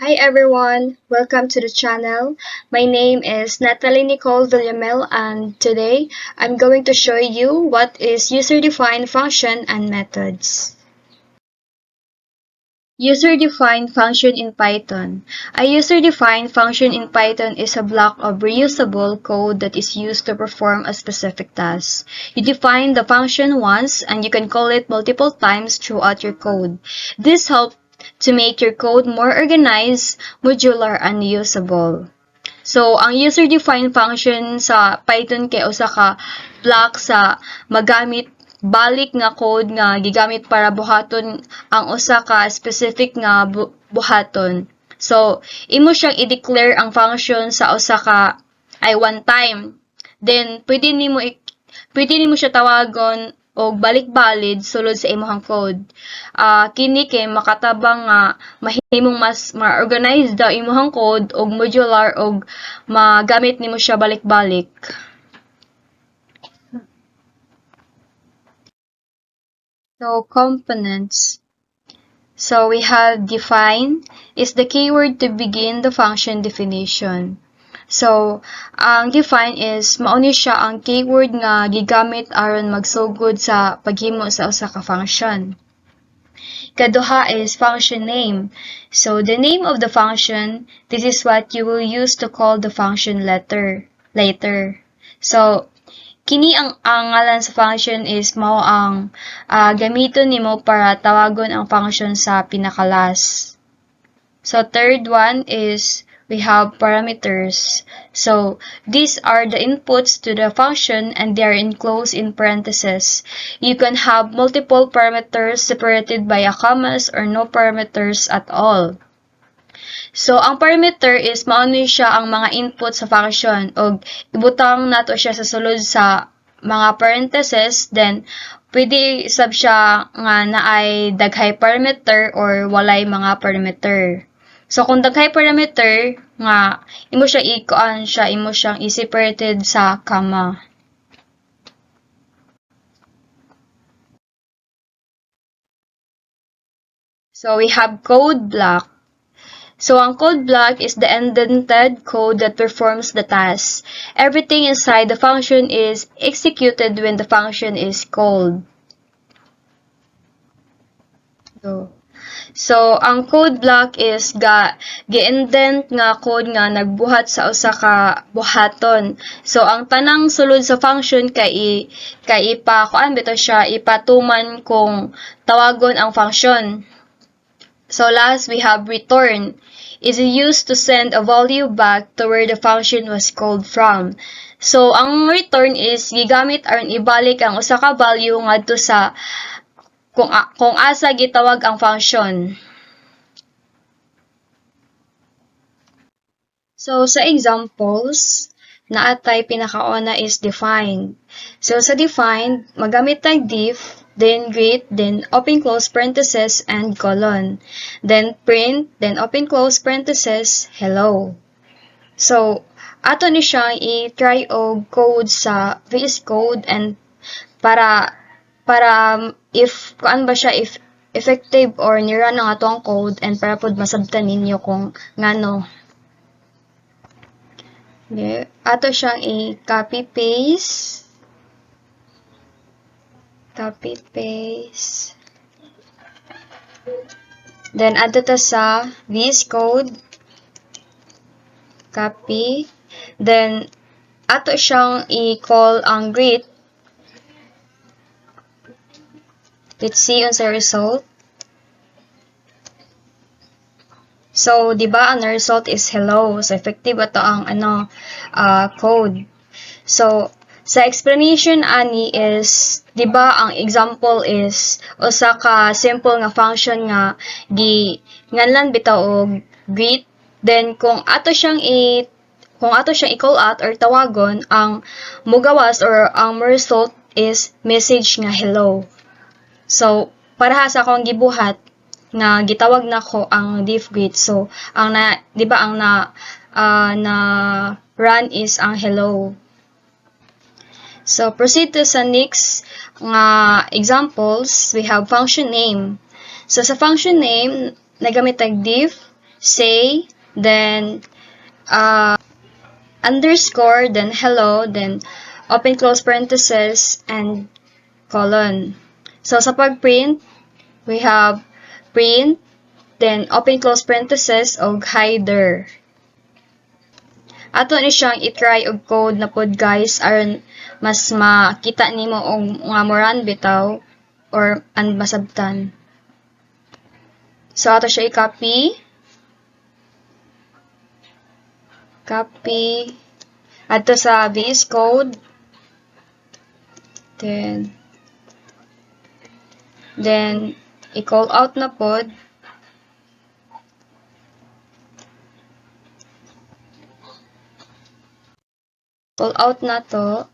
Hi everyone, welcome to the channel. My name is Natalie Nicole Villamel and today I'm going to show you what is user-defined function and methods. User-defined function in Python. A user-defined function in Python is a block of reusable code that is used to perform a specific task. You define the function once and you can call it multiple times throughout your code. This helps to make your code more organized, modular, and usable. So, ang user-defined function sa Python kay usa ka block sa magamit balik nga code nga gigamit para buhaton ang usa ka specific nga buhaton. So, imo siyang i-declare ang function sa usa ka one time. Then pwede nimo siya tawagon og balik-balid sulod sa imong code. Kini kay makatabang nga mahimong mas ma-organize daw imong code og modular og magamit nimo siya balik-balik. So, components. So, we have define is the keyword to begin the function definition. So, ang define is mauni siya ang keyword nga gigamit aron magsugod sa paghimo sa usa ka function. Kaduha is function name. So, the name of the function, this is what you will use to call the function later. So, kini ang ngalan sa function is mao ang gamiton nimo para tawagon ang function sa pinakalas. So, third one is we have parameters. So, these are the inputs to the function and they are enclosed in parentheses. You can have multiple parameters separated by a commas or no parameters at all. So, ang parameter is mauni siya ang mga input sa function og ibutang nato siya sa sulod sa mga parentheses, then pwede sab siya nga naay daghay parameter or walay mga parameter. So, kung daghay parameter nga imo siya imo siyang i-separated sa comma. So, we have code block. So, ang code block is the indented code that performs the task. Everything inside the function is executed when the function is called. So, ang code block is gi-indent nga code nga nagbuhat sa usa ka buhaton. So, ang tanang sulod sa function kay kuan bitaw siya ipatuman kung tawagon ang function. So, last we have return. Is used to send a value back to where the function was called from. So, ang return is gigamit aron ibalik ang usa ka value ngadto sa kung asa gitawag ang function. So, sa examples, naatay pinakauna is defined. So, sa defined, magamit tag diff, then greet, then open close parentheses, and colon. Then print, then open close parentheses, hello. So, ato ni siyang i-try og code sa VS Code and para if kuan ba siya if effective or nira ang atong code and para pod masabtan ninyo kung ngano. Okay. Ato siyang i-copy paste. Then ato ta sa VS Code. Copy. Then ato siyang i-call ang greet. Let's see on sa result. So, di ba ang result is hello. So, effective ito ang code. So, sa explanation ani is, di ba ang example is usa ka simple nga function nga nganlan bitaw og greet. Then kung ato siyang i-call out or tawagon, ang mugawas or ang result is message nga hello. So, para sa akong gibuhat nga gitawag nako ang diff greet. So, di ba ang na run is ang hello. So, proceed to sa next nga examples. We have function name. So, sa function name, nagamit tag diff, say, then underscore, then hello, then open close parenthesis, and colon. So sa pag-print, we have print, then open close parenthesis, og header. Ato ni siyang i-try og code na pod guys aron mas makita nimo og nga moran bitaw or and masabtan. So ato siya i-copy. Copy. Ato sa VS Code. Then i-call out na pod. Call out na to.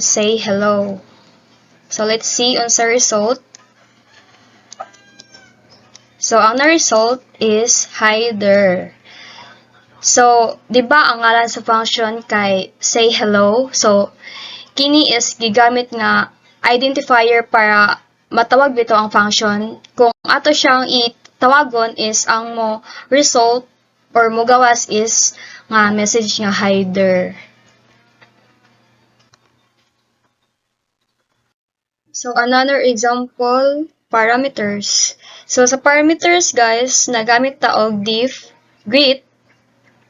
Say hello. So let's see on sa result. So ang na-result is header. So, di ba ang ngalan sa function kay say hello? So, kini is gigamit nga identifier para matawag bito ang function. Kung ato siyang itawagon is ang mo result or mo gawas is nga message nga header. So, another example, parameters. So, sa parameters, guys, nagamit ta og div, greet,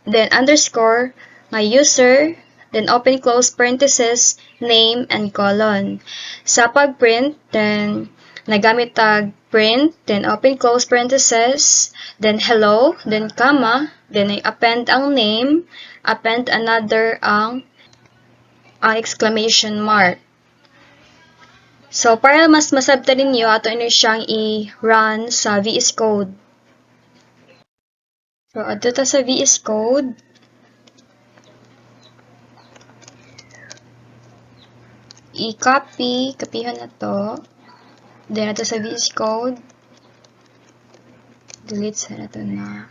then underscore, nga user, then open close parenthesis, name, and colon. Sa pag-print, then nagamit tag print, then open close parenthesis, then hello, then comma, then i-append ang name, append another ang exclamation mark. So, para mas masabta ninyo, ato ino siyang i-run sa VS Code. So, ato ta sa VS Code. I-copy, kapihan na to. Then, ato sa VS Code. Delete sa na to na.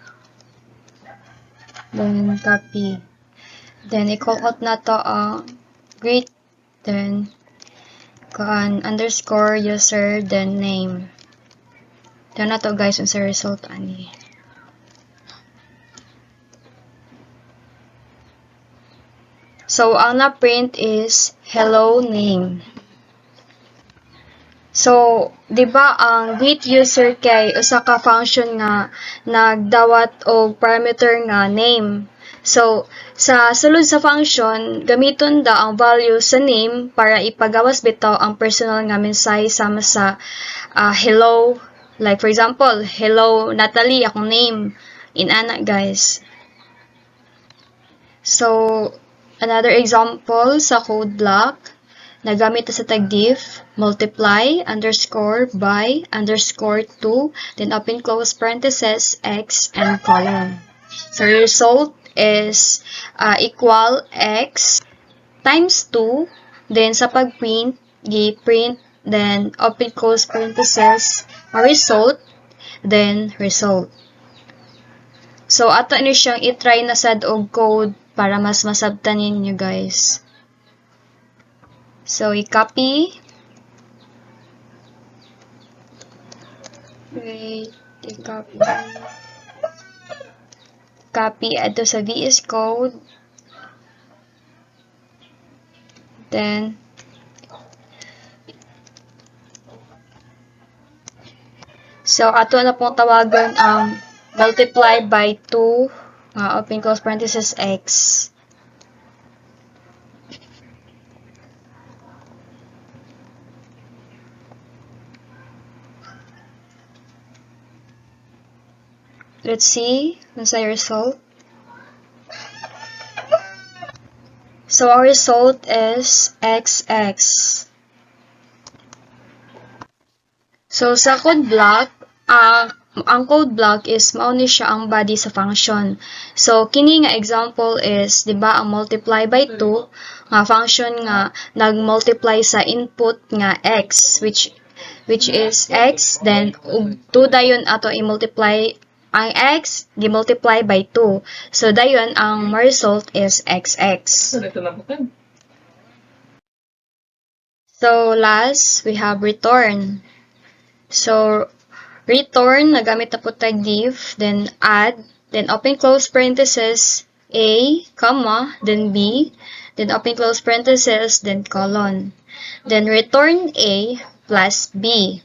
Then, copy. Then, i-call out na to ang greet. Then, underscore user, then name. Then, na to guys, sa result ani. So, ang na-print is hello name. So, di ba ang greet user kay usa ka function nga nagdawat og parameter nga name. So, sa sulod sa function, gamiton da ang value sa name para ipagawas bitaw ang personal nga mensahe sama sa hello. Like for example, hello Natalie, akong name. Inana guys. So, another example sa code block, nagamit sa tag div, multiply, underscore, by, underscore 2, then open close parenthesis, x, and colon. So, result is equal x times 2, then sa pag-print, i-print, then open close parenthesis, result, then result. So, ato ni siyang i-try na sad og code para mas masabtan ninyo guys. So, i-copy. Wait, i-copy. Copy ato sa VS Code. Then, so, ato na pong tawagan ang multiply by 2, open close parenthesis, x. Let's see what's the result. So our result is XX. So sa code block, ang code block is mao ni siya ang body sa function. So kini nga example is, di ba, ang multiply by 2 nga function nga nag-multiply sa input nga x, which is x, then 2 dayon ato i-multiply ang x, gi-multiply by 2. So, dayon, ang result is xx. So last, we have return. So return, nagamit na po tag div, then add, then open close parenthesis, A, comma, then B, then open close parenthesis, then colon. Then return A plus B.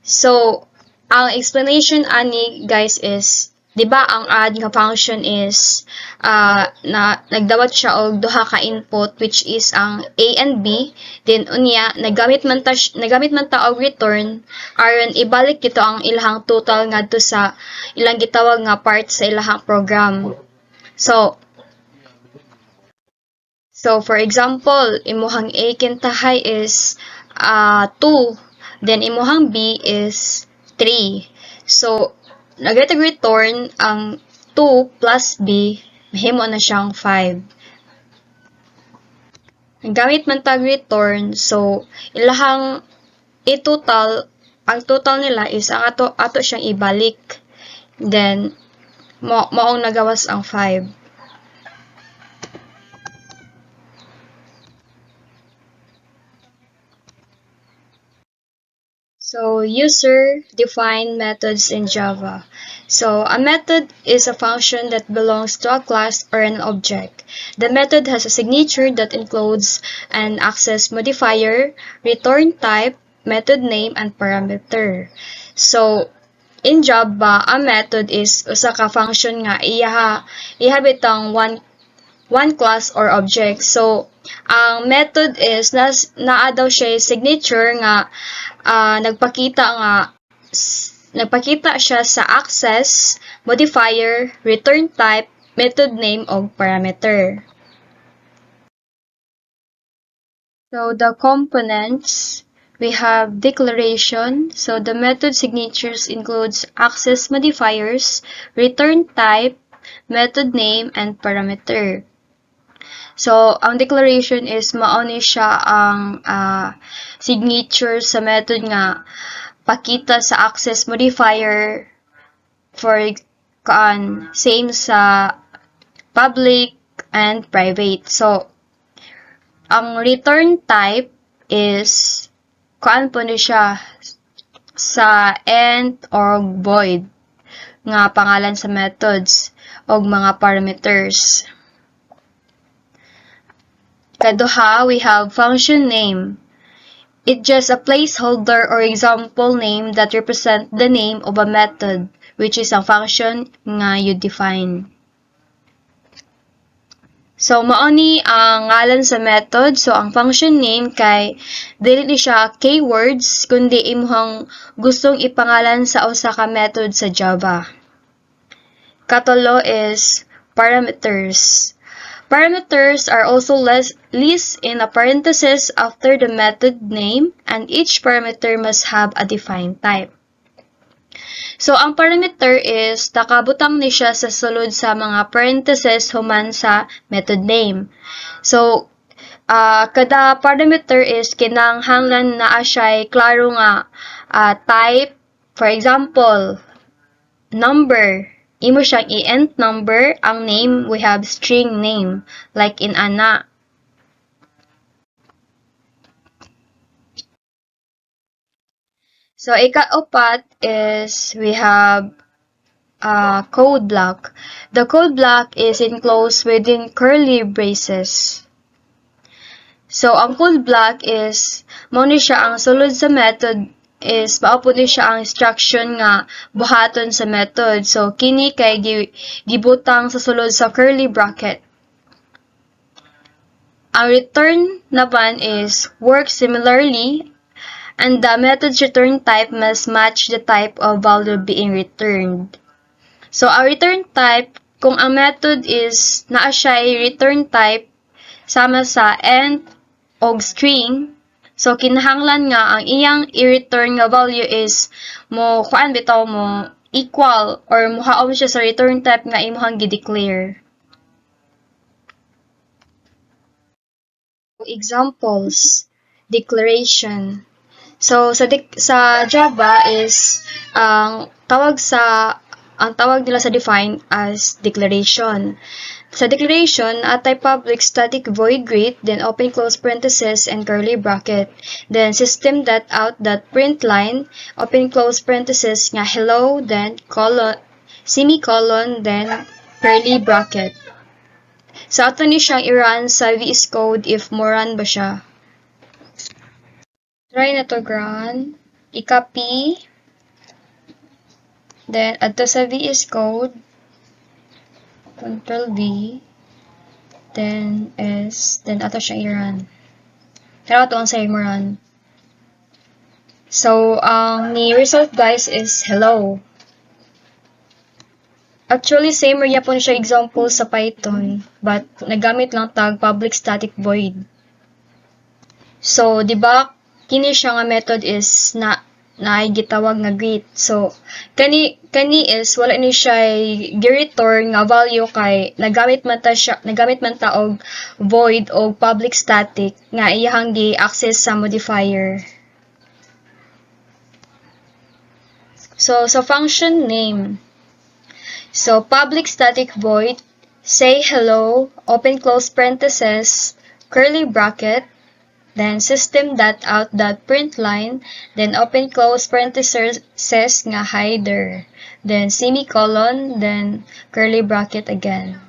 So, ang explanation ani guys is, di ba ang add nga function is nagdawat siya og duha ka input which is ang A and B, then unya nagamit man ta og return aron ibalik kito ang ilahang total ngadto sa ilang gitawag nga part sa ilahang program. So for example, imuhang A kintahay is 2, then imuhang B is 3. So nag-return return ang 2 plus B, mahimo na siyang 5. Gamit man tag return, so ilahang i-total, ang total nila is ang ato siyang ibalik. Then maong nagawas ang 5. So, user-defined methods in Java. So, a method is a function that belongs to a class or an object. The method has a signature that includes an access modifier, return type, method name, and parameter. So, in Java, a method is usa ka function nga iha bitang one class or object. So, ang method is naa daw siya signature nga nagpakita siya sa access, modifier, return type, method name, o parameter. So the components, we have declaration. So the method signatures includes access modifiers, return type, method name, and parameter. So, ang declaration is mauni siya ang signature sa method nga pakita sa access modifier for same sa public and private. So, ang return type is po na siya sa end or void nga pangalan sa methods o mga parameters. Kaduha, we have function name. It's just a placeholder or example name that represent the name of a method, which is a function nga you define. So, mauni ang ngalan sa method. So, ang function name kay dili siya keywords, kundi imuhang gustong ipangalan sa usa ka method sa Java. Katulo is parameters. Parameters are also listed in a parenthesis after the method name, and each parameter must have a defined type. So, ang parameter is nakabutang ni siya sa sulod sa mga parentheses human sa method name. So, kada parameter is kinahanglan na siya klaro nga type. For example, number. Imo siyang i-int number. Ang name, we have string name, like in Ana. So, ikaapat is we have code block. The code block is enclosed within curly braces. So, ang code block is mao siya ang sulod sa method is maupod siya ang instruction nga buhaton sa method. So, kini kay gibutang sa sulod sa curly bracket. Ang return naman is work similarly, and the method's return type must match the type of value being returned. So, ang return type, kung ang method is naa siya return type sama sa int o string, so kinahanglan nga ang iyang i-return nga value is mo equal or muhaom siya sa return type nga imuhang gi-declare. Examples, declaration. So sa Java is ang tawag nila sa define as declaration. Sa declaration, atay public static void greet, then open close parenthesis and curly bracket. Then system dot out dot print line, open close parenthesis nga hello, then colon, semicolon, then curly bracket. So ato ni siyang i-run sa VS Code if mo run ba siya. Try na to run. I-copy. Then ato sa VS Code. Control V, then S, then ato siya i-run. Pero ato ang sa'yo mo run. So, ang ni result guys is hello. Actually, same rin po siya example sa Python, but nagamit lang tag public static void. So, di ba, kini siya nga method is na gitawag nga greet. So, kani is wala ni siya gi-return nga value kay nagamit man ta og void o public static nga iyang gi-access sa modifier. So, sa function name. So, public static void, say hello, open close parenthesis, curly bracket, then system.out.println, then open close parenthesis nga header, then semicolon, then curly bracket again.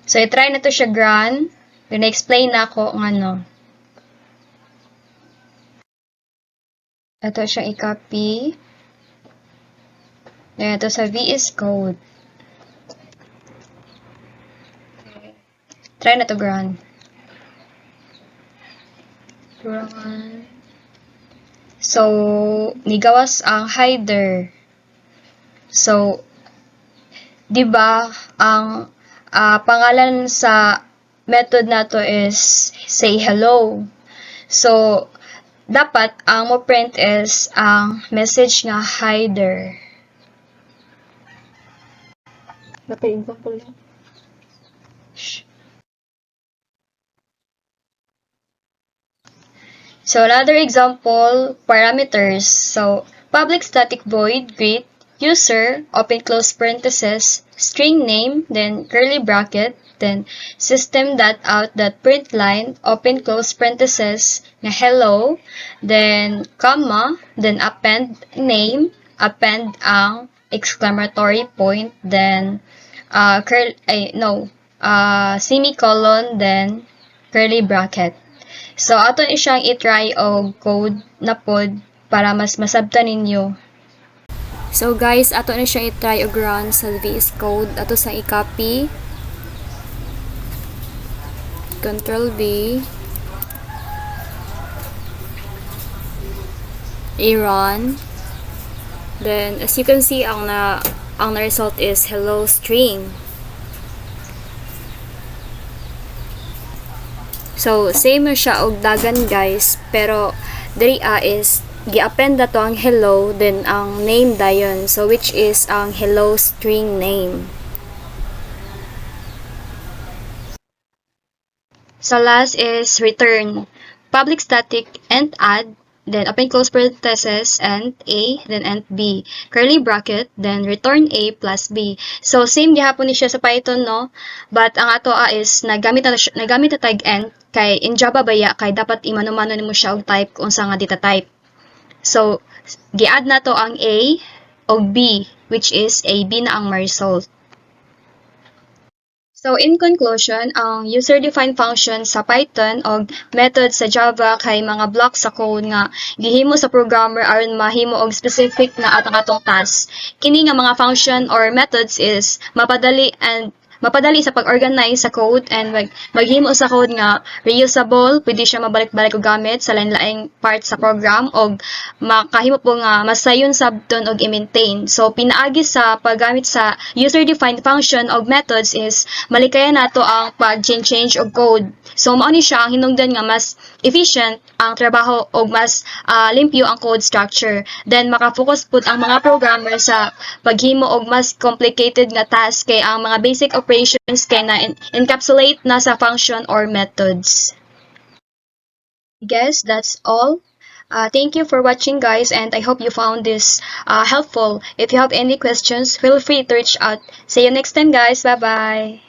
So, i-try na to siya run. Then, explain na ako ng ano. Ito siya i-copy. Then, ito sa VS Code. Try na to run. So, nigawas ang header. So, di ba ang pangalan sa method nato is say hello. So, dapat ang mo print is ang message nga header. Dapat example lang. So, another example, parameters. So, public static void, greet, user, open close parenthesis, string name, then curly bracket, then system.out.println, open close parenthesis, nga hello, then comma, then append name, append ang exclamatory point, then semicolon, then curly bracket. So, ato ni siyang i-try og code na pod para mas masabtan ninyo. So, guys, ato ni siyang i-try og run sa VS Code. Ato sa i-copy. Control V. I-run. Then, as you can see, ang result is hello string. So, same siya og dagan guys, pero diri is gi-append to ang hello, then ang name dayon. So, which is ang hello string name. So, last is return. Public static int add, then open close parenthesis, int a, then int b, curly bracket, then return a plus b. So, same gihapon ni siya sa Python, no? But ang ato is nagamit na tag int kay in Java baya kay dapat imano-mano nimo siya og type kung sa nga data type. So, gi-add na to ang a og b, which is ab na ang result. So, in conclusion, ang user-defined function sa Python o method sa Java kay mga blocks sa code nga gihimo sa programmer aron mahimo og specific na atong task. Kini nga mga function or methods is mapadali sa pag-organize sa code and maghimo sa code nga reusable, pwede siya mabalik-balik og gamit sa lain-laing part sa program og makahimo po nga masayon sabton og i-maintain. So pinaagi sa paggamit sa user-defined function og methods is malikayan nato ang pag-change og code. So mao ni siya ang hinungdan nga mas efficient ang trabaho og mas limpyo ang code structure. Then maka-focus pud ang mga programmer sa paghimo og mas complicated nga task kay ang mga basic operations kay na encapsulate na sa function or methods. I guess that's all. Thank you for watching guys, and I hope you found this helpful. If you have any questions, feel free to reach out. See you next time guys. Bye bye.